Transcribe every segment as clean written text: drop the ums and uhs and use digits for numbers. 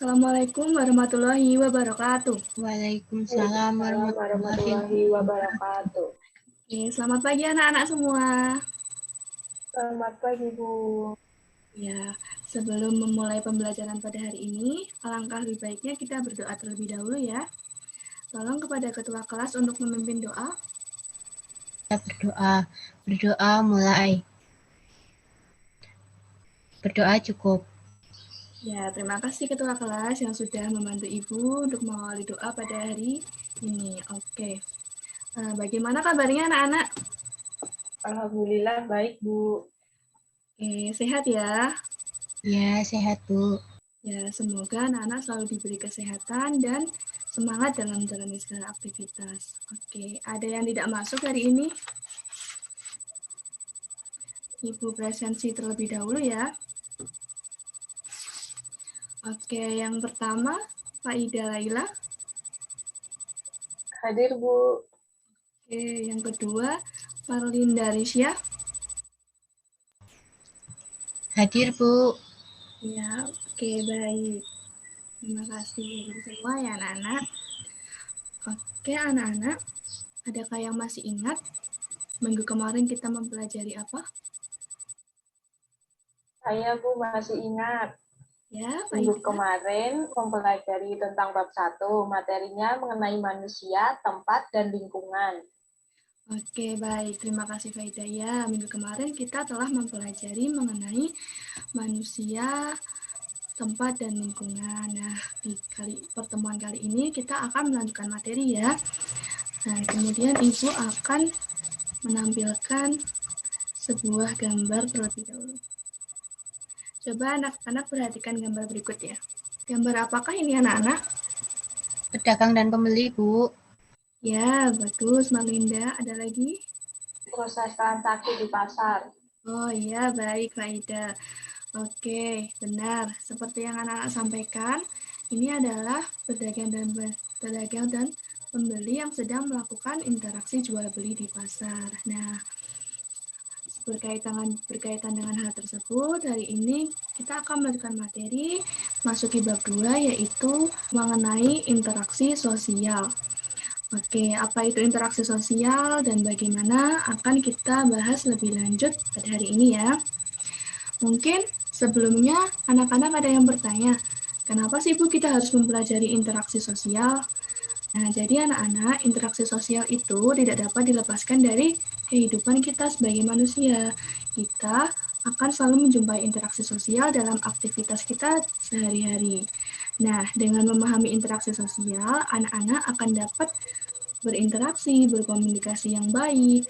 Assalamualaikum warahmatullahi wabarakatuh. Waalaikumsalam warahmatullahi wabarakatuh. Oke, selamat pagi anak-anak semua. Selamat pagi, Bu. Ya, sebelum memulai pembelajaran pada hari ini, alangkah lebih baiknya kita berdoa terlebih dahulu ya. Tolong kepada ketua kelas untuk memimpin doa. Kita berdoa mulai. Berdoa cukup. Ya, terima kasih ketua kelas yang sudah membantu Ibu untuk mengawali doa pada hari ini. Oke. Bagaimana kabarnya anak-anak? Alhamdulillah baik, Bu. Oke, sehat ya? Ya, sehat, Bu. Ya, semoga anak-anak selalu diberi kesehatan dan semangat dalam menjalani segala aktivitas. Oke, ada yang tidak masuk hari ini? Ibu presensi terlebih dahulu ya. Oke, yang pertama, Pak Ida Laila. Hadir, Bu. Oke, yang kedua, Marlinda Risya. Hadir, Bu. Ya, oke, baik. Terima kasih semua ya anak-anak. Oke, anak-anak, adakah yang masih ingat minggu kemarin kita mempelajari apa? Saya, Bu, masih ingat. Ya, Pak Minggu Ida. kemarin mempelajari tentang bab 1, materinya mengenai manusia, tempat, dan lingkungan. Oke, baik. Terima kasih Pak Ida ya. Minggu kemarin kita telah mempelajari mengenai manusia, tempat, dan lingkungan. Nah, di pertemuan kali ini kita akan melanjutkan materi ya. Nah, kemudian Ibu akan menampilkan sebuah gambar terlebih dahulu. Coba anak-anak perhatikan gambar berikut ya. Gambar apakah ini anak-anak? Pedagang dan pembeli, Bu. Ya, bagus Marlinda. Ada lagi? Proses transaksi di pasar. Oh iya, baik Kak Ida. Oke, benar. Seperti yang anak-anak sampaikan, ini adalah pedagang dan pembeli yang sedang melakukan interaksi jual beli di pasar. Nah, berkaitan dengan hal tersebut, hari ini kita akan melanjutkan materi masuki bab 2 yaitu mengenai interaksi sosial. Oke, apa itu interaksi sosial dan bagaimana akan kita bahas lebih lanjut pada hari ini ya. Mungkin sebelumnya anak-anak ada yang bertanya, kenapa sih Bu kita harus mempelajari interaksi sosial? Nah, jadi anak-anak, interaksi sosial itu tidak dapat dilepaskan dari kehidupan kita sebagai manusia. Kita akan selalu menjumpai interaksi sosial dalam aktivitas kita sehari-hari. Nah, dengan memahami interaksi sosial, anak-anak akan dapat berinteraksi, berkomunikasi yang baik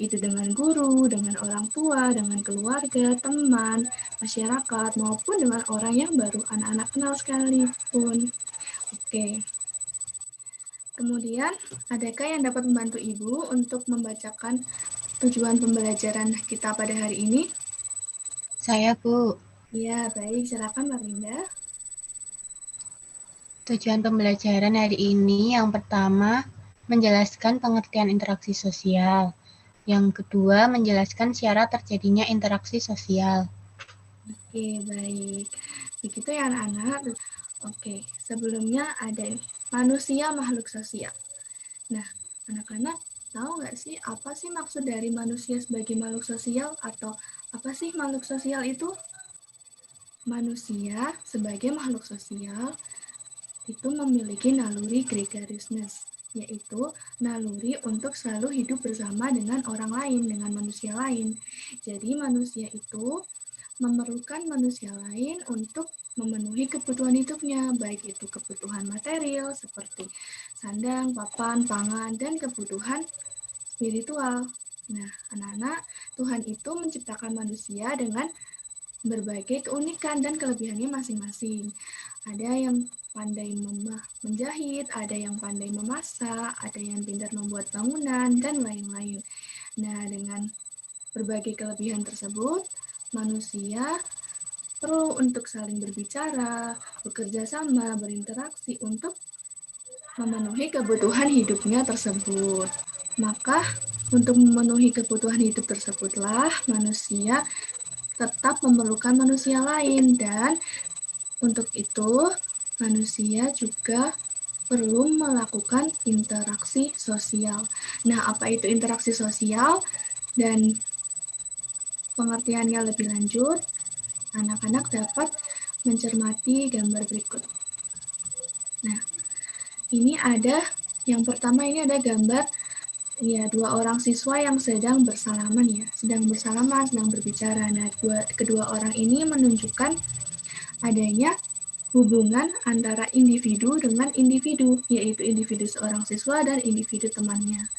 itu dengan guru, dengan orang tua, dengan keluarga, teman, masyarakat, maupun dengan orang yang baru anak-anak kenal sekalipun. Oke. Kemudian, adakah yang dapat membantu Ibu untuk membacakan tujuan pembelajaran kita pada hari ini? Saya, Bu. Ya, baik. Silakan, Marlinda. Tujuan pembelajaran hari ini yang pertama, menjelaskan pengertian interaksi sosial. Yang kedua, menjelaskan syarat terjadinya interaksi sosial. Oke, baik. Begitu ya anak-anak. Oke, sebelumnya ada manusia makhluk sosial. Nah, anak-anak tahu nggak sih apa sih maksud dari manusia sebagai makhluk sosial atau apa sih makhluk sosial itu? Manusia sebagai makhluk sosial itu memiliki naluri gregariousness, yaitu naluri untuk selalu hidup bersama dengan orang lain, dengan manusia lain. Jadi manusia itu memerlukan manusia lain untuk memenuhi kebutuhan hidupnya, baik itu kebutuhan material seperti sandang, papan, pangan, dan kebutuhan spiritual. Nah, anak-anak, Tuhan itu menciptakan manusia dengan berbagai keunikan dan kelebihannya masing-masing. Ada yang pandai menjahit, ada yang pandai memasak, ada yang pintar membuat bangunan, dan lain-lain. Nah, dengan berbagai kelebihan tersebut, manusia perlu untuk saling berbicara, bekerja sama, berinteraksi untuk memenuhi kebutuhan hidupnya tersebut. Maka, untuk memenuhi kebutuhan hidup tersebutlah manusia tetap memerlukan manusia lain, dan untuk itu manusia juga perlu melakukan interaksi sosial. Nah, apa itu interaksi sosial? Dan pengertiannya lebih lanjut, anak-anak dapat mencermati gambar berikut. Nah, ini ada, yang pertama ini ada gambar ya dua orang siswa yang sedang bersalaman ya, sedang bersalaman, sedang berbicara. Nah, kedua orang ini menunjukkan adanya hubungan antara individu dengan individu, yaitu individu seorang siswa dan individu temannya.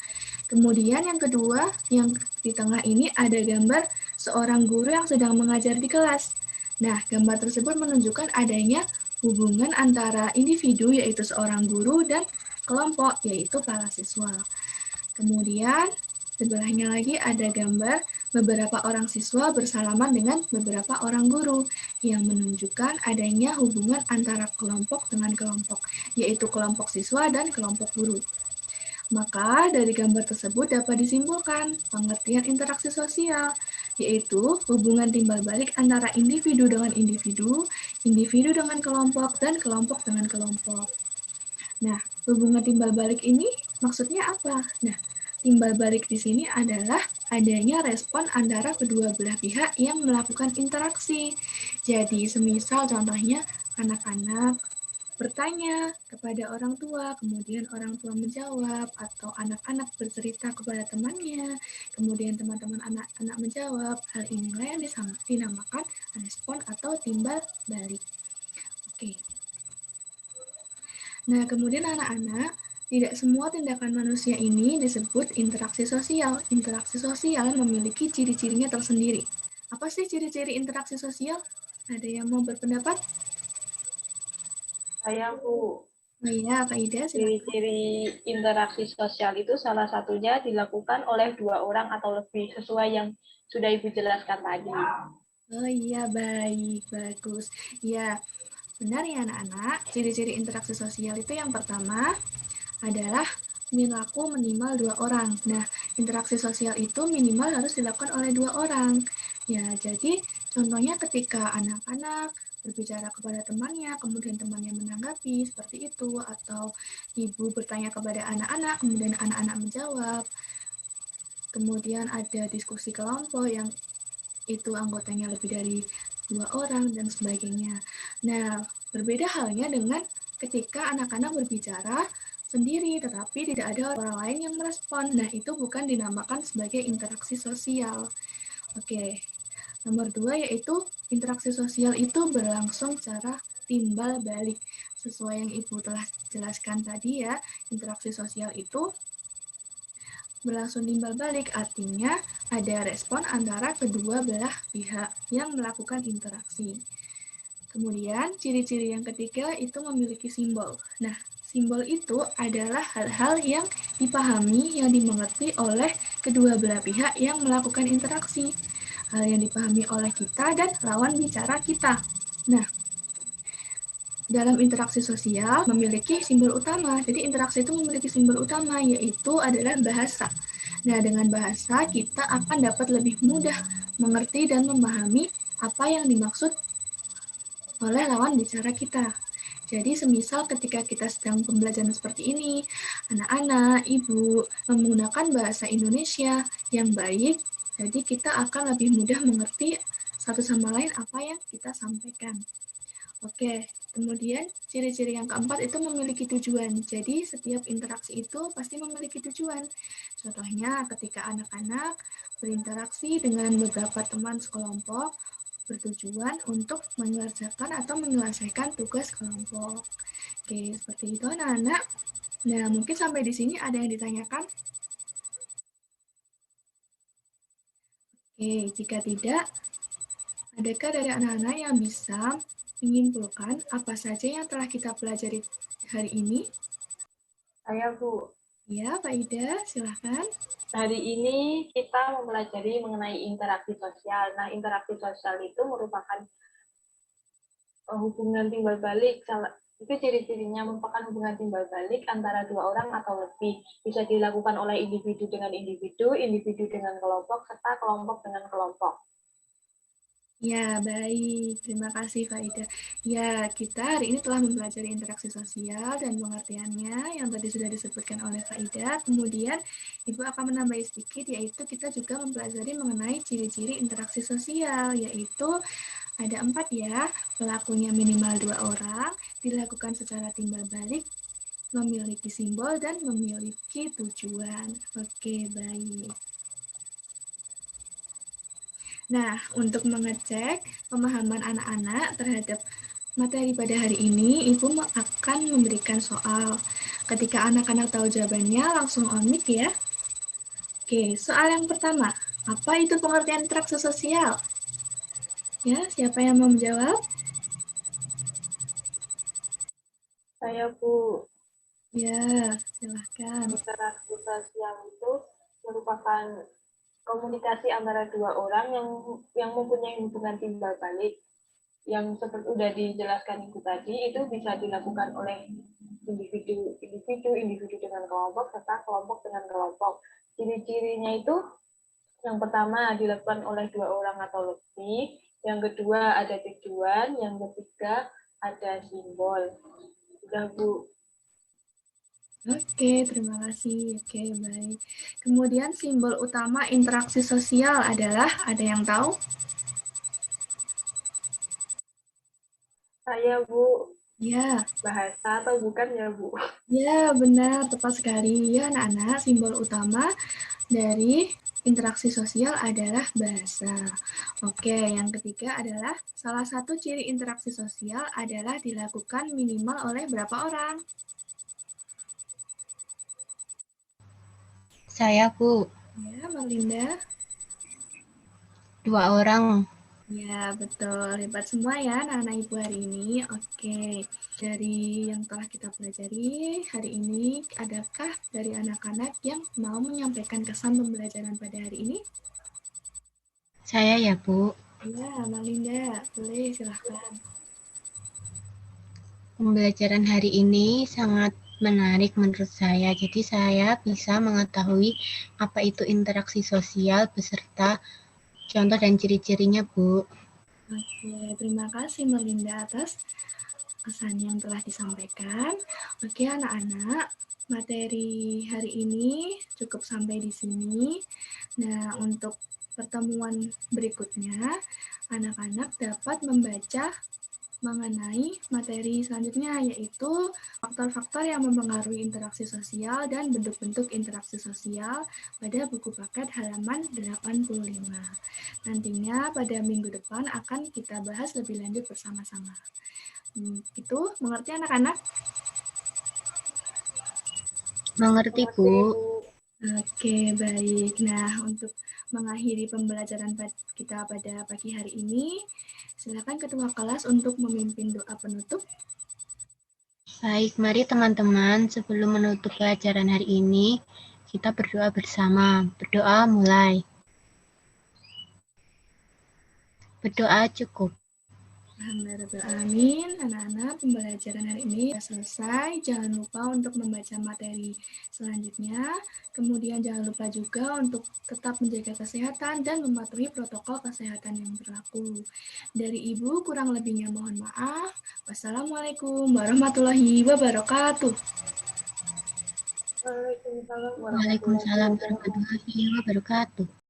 Kemudian yang kedua, yang di tengah ini ada gambar seorang guru yang sedang mengajar di kelas. Nah, gambar tersebut menunjukkan adanya hubungan antara individu, yaitu seorang guru, dan kelompok, yaitu para siswa. Kemudian, sebelahnya lagi ada gambar beberapa orang siswa bersalaman dengan beberapa orang guru yang menunjukkan adanya hubungan antara kelompok dengan kelompok, yaitu kelompok siswa dan kelompok guru. Maka dari gambar tersebut dapat disimpulkan pengertian interaksi sosial, yaitu hubungan timbal balik antara individu dengan individu, individu dengan kelompok, dan kelompok dengan kelompok. Nah, hubungan timbal balik ini maksudnya apa? Nah, timbal balik di sini adalah adanya respon antara kedua belah pihak yang melakukan interaksi. Jadi, semisal contohnya anak-anak bertanya kepada orang tua, kemudian orang tua menjawab, atau anak-anak bercerita kepada temannya, kemudian teman-teman anak-anak menjawab. Hal inilah yang dinamakan respon atau timbal balik. Oke. Nah, kemudian anak-anak, tidak semua tindakan manusia ini disebut interaksi sosial. Interaksi sosial memiliki ciri-cirinya tersendiri. Apa sih ciri-ciri interaksi sosial? Ada yang mau berpendapat? Saya, Bu. Oh iya, Kak Ida, silakan. Ciri-ciri interaksi sosial itu salah satunya dilakukan oleh dua orang atau lebih, sesuai yang sudah Ibu jelaskan tadi. Oh iya, baik, bagus. Ya, benar ya anak-anak, ciri-ciri interaksi sosial itu yang pertama adalah perilaku minimal 2 orang. Nah, interaksi sosial itu minimal harus dilakukan oleh 2 orang. Ya, jadi contohnya ketika anak-anak berbicara kepada temannya, kemudian temannya menanggapi seperti itu, atau ibu bertanya kepada anak-anak, kemudian anak-anak menjawab. Kemudian ada diskusi kelompok yang itu anggotanya lebih dari 2 orang dan sebagainya. Nah, berbeda halnya dengan ketika anak-anak berbicara sendiri, tetapi tidak ada orang lain yang merespon. Nah, itu bukan dinamakan sebagai interaksi sosial. Oke, nomor 2 yaitu interaksi sosial itu berlangsung secara timbal balik. Sesuai yang Ibu telah jelaskan tadi ya, interaksi sosial itu berlangsung timbal balik, artinya ada respon antara kedua belah pihak yang melakukan interaksi. Kemudian, ciri-ciri yang ketiga itu memiliki simbol. Nah, simbol itu adalah hal-hal yang dipahami, yang dimengerti oleh kedua belah pihak yang melakukan interaksi. Hal yang dipahami oleh kita dan lawan bicara kita. Nah, dalam interaksi sosial memiliki simbol utama. Jadi interaksi itu memiliki simbol utama, yaitu adalah bahasa. Nah, dengan bahasa kita akan dapat lebih mudah mengerti dan memahami apa yang dimaksud oleh lawan bicara kita. Jadi semisal ketika kita sedang pembelajaran seperti ini, anak-anak, ibu menggunakan bahasa Indonesia yang baik, jadi kita akan lebih mudah mengerti satu sama lain apa yang kita sampaikan. Oke, kemudian ciri-ciri yang keempat itu memiliki tujuan. Jadi setiap interaksi itu pasti memiliki tujuan. Contohnya ketika anak-anak berinteraksi dengan beberapa teman sekelompok, bertujuan untuk mengerjakan atau menyelesaikan tugas kelompok. Oke, seperti itu anak-anak. Nah, mungkin sampai di sini ada yang ditanyakan? Oke, jika tidak, adakah dari anak-anak yang bisa menyimpulkan apa saja yang telah kita pelajari hari ini? Saya, Bu. Ya, Pak Ida, silahkan. Hari ini kita mempelajari mengenai interaksi sosial. Nah, interaksi sosial itu merupakan hubungan timbal balik. Itu ciri-cirinya merupakan hubungan timbal balik antara dua orang atau lebih. Bisa dilakukan oleh individu dengan individu, individu dengan kelompok, serta kelompok dengan kelompok. Ya, baik. Terima kasih, Kak Ida. Ya, kita hari ini telah mempelajari interaksi sosial dan pengertiannya yang tadi sudah disebutkan oleh Kak Ida. Kemudian, Ibu akan menambah sedikit, yaitu kita juga mempelajari mengenai ciri-ciri interaksi sosial, yaitu ada 4 ya, pelakunya minimal 2 orang, dilakukan secara timbal balik, memiliki simbol, dan memiliki tujuan. Oke, baik. Nah, untuk mengecek pemahaman anak-anak terhadap materi pada hari ini, Ibu akan memberikan soal. Ketika anak-anak tahu jawabannya, langsung on mic ya. Oke, soal yang pertama. Apa itu pengertian interaksi sosial? Ya, siapa yang mau menjawab? Saya, Bu. Ya, silahkan. Interaksi sosial itu merupakan komunikasi antara dua orang yang mempunyai hubungan timbal balik yang seperti sudah dijelaskan Ibu tadi, itu bisa dilakukan oleh individu dengan kelompok serta kelompok dengan kelompok. Ciri-cirinya itu yang pertama dilakukan oleh 2 orang atau lebih, yang kedua ada tujuan, yang ketiga ada simbol. Sudah, Bu. Oke, terima kasih. Oke, baik. Kemudian simbol utama interaksi sosial adalah, ada yang tahu? Saya, Bu. Ya. Bahasa atau bukan ya, Bu? Ya, benar. Tepat sekali. Ya, anak-anak, simbol utama dari interaksi sosial adalah bahasa. Oke, yang ketiga adalah salah satu ciri interaksi sosial adalah dilakukan minimal oleh berapa orang? Saya, Bu. Ya, Melinda. 2 orang. Ya, betul. Hebat semua ya anak-anak Ibu hari ini. Oke, dari yang telah kita pelajari hari ini, adakah dari anak-anak yang mau menyampaikan kesan pembelajaran pada hari ini? Saya ya, Bu. Ya, Melinda. Boleh, silahkan. Pembelajaran hari ini sangat menarik menurut saya. Jadi saya bisa mengetahui apa itu interaksi sosial beserta contoh dan ciri-cirinya, Bu. Oke, terima kasih Melinda atas kesan yang telah disampaikan. Oke, anak-anak, materi hari ini cukup sampai di sini. Nah, untuk pertemuan berikutnya, anak-anak dapat membaca mengenai materi selanjutnya, yaitu faktor-faktor yang mempengaruhi interaksi sosial dan bentuk-bentuk interaksi sosial pada buku paket halaman 85. Nantinya pada minggu depan akan kita bahas lebih lanjut bersama-sama. Itu mengerti anak-anak? Mengerti, Bu. Oke, baik. Nah, untuk mengakhiri pembelajaran kita pada pagi hari ini, silakan ketua kelas untuk memimpin doa penutup. Baik, mari teman-teman, sebelum menutup pelajaran hari ini, kita berdoa bersama. Berdoa mulai. Berdoa cukup. Alhamdulillah, anak-anak, pembelajaran hari ini sudah selesai. Jangan lupa untuk membaca materi selanjutnya. Kemudian jangan lupa juga untuk tetap menjaga kesehatan dan mematuhi protokol kesehatan yang berlaku. Dari Ibu, kurang lebihnya mohon maaf. Wassalamualaikum warahmatullahi wabarakatuh. Waalaikumsalam Waalaikumsalam warahmatullahi wabarakatuh.